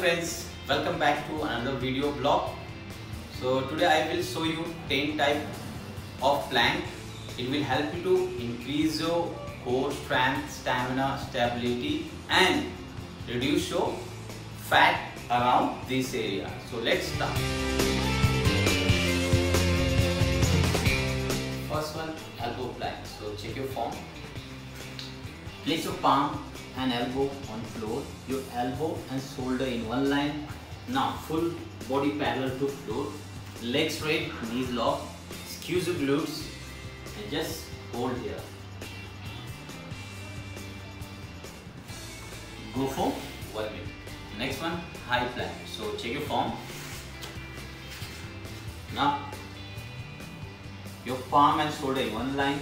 friends, welcome back to another video blog. So today I will show you 10 type of plank. It will help you to increase your core strength, stamina, stability and reduce your fat around this area. So let's start. First one, elbow plank. So check your form. Place your palm and elbow on floor, your elbow and shoulder in one line. Now full body parallel to floor, legs straight, knees locked, squeeze your glutes and just hold here. Go for 1 minute. Next one, high plank. So check your form. Now your palm and shoulder in one line,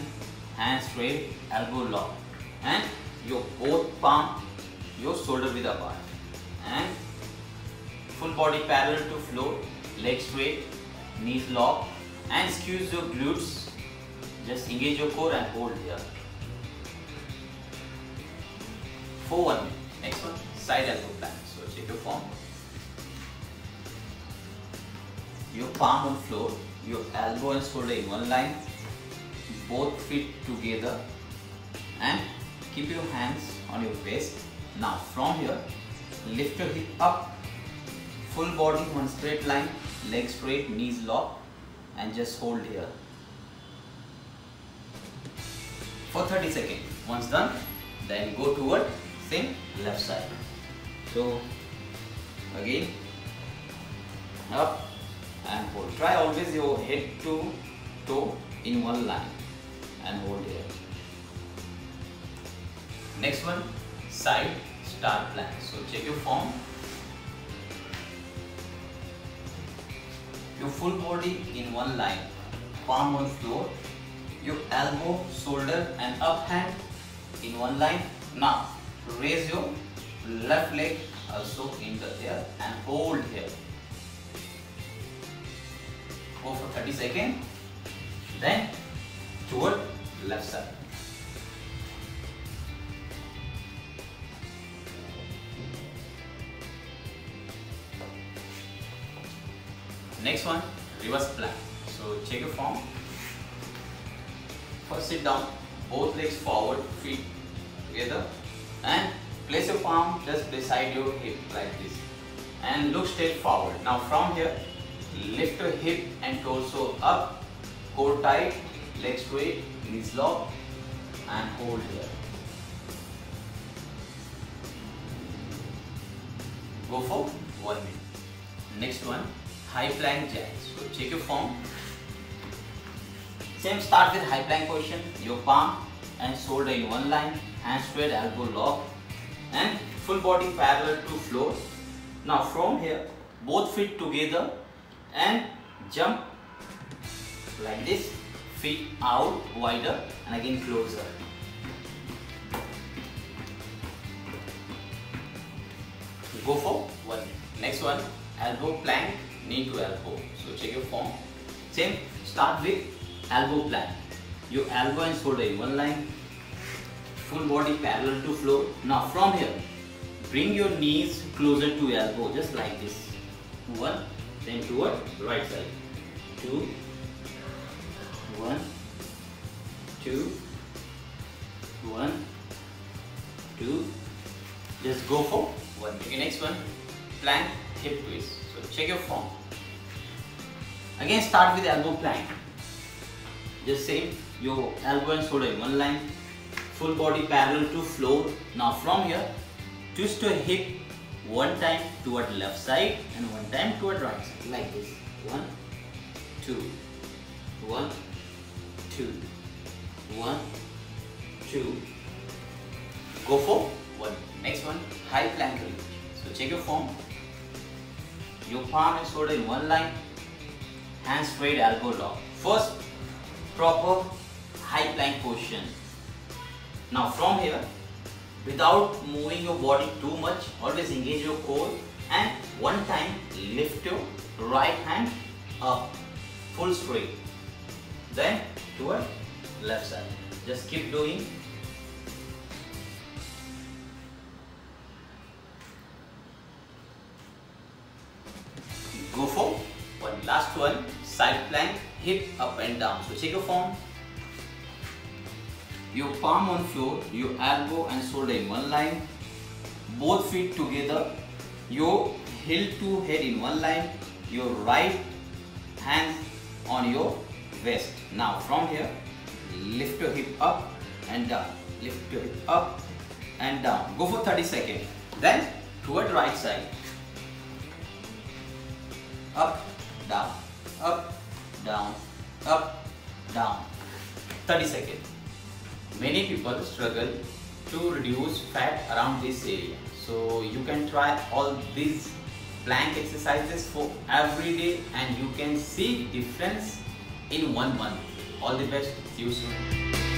hands straight, elbow locked, and your both palm, your shoulder width apart, and full body parallel to floor, legs straight, knees locked, and squeeze your glutes. Just engage your core and hold here for 1 minute. Next one, side elbow plank. So check your form. Your palm on floor, your elbow and shoulder in one line, both feet together, and keep your hands on your waist. Now from here, lift your hip up, full body one straight line, legs straight, knees locked, and just hold here for 30 seconds. Once done, then go toward same left side. So again, up and hold. Try always your head to toe in one line and hold here. Next one, side star plank. So check your form. Your full body in one line, palm on floor, your elbow, shoulder and up hand in one line. Now raise your left leg also in the air and hold here. Go for 30 seconds. Then toward left side. Next one, reverse plank. So check your form. First sit down, both legs forward, feet together, and place your palm just beside your hip like this and look straight forward. Now from here, lift your hip and torso up, core tight, legs straight, knees locked and hold here. Go for 1 minute. Next one, high plank jack. So check your form. Same, start with high plank position. Your palm and shoulder in one line, hands straight, elbow locked, and full body parallel to floor. Now from here, both feet together and jump like this, feet out wider and again closer. Go for 1 minute. Next one, elbow plank, knee to elbow. So check your form. Same, start with elbow plank. Your elbow and shoulder in one line, full body parallel to floor. Now from here, bring your knees closer to elbow, just like this. 1, then toward right side. 2, 1, 2, 1, 2. Just go for 1 minute. Okay, next one, plank hip twist. So check your form. Again start with elbow plank. Just same, your elbow and shoulder in one line, full body parallel to floor. Now from here, twist your hip one time toward left side and one time toward right side, like this. 1, 2, 1, 2, 1, 2. Go for 1. Next one, high plank reach. So check your form. Your palm and shoulder in one line, hands straight, elbow locked. First, proper high plank position. Now from here, without moving your body too much, always engage your core and one time lift your right hand up, full straight. Then toward left side. Just keep doing. one, side plank, hip up and down. So check your form. Your palm on floor, your elbow and shoulder in one line, both feet together, your heel to head in one line, your right hand on your waist. Now from here, lift your hip up and down, lift your hip up and down. Go for 30 seconds. Then toward right side, up, down, up, down, up, down. 30 seconds. Many people struggle to reduce fat around this area. So you can try all these plank exercises for every day and you can see difference in 1 month. All the best. See you soon.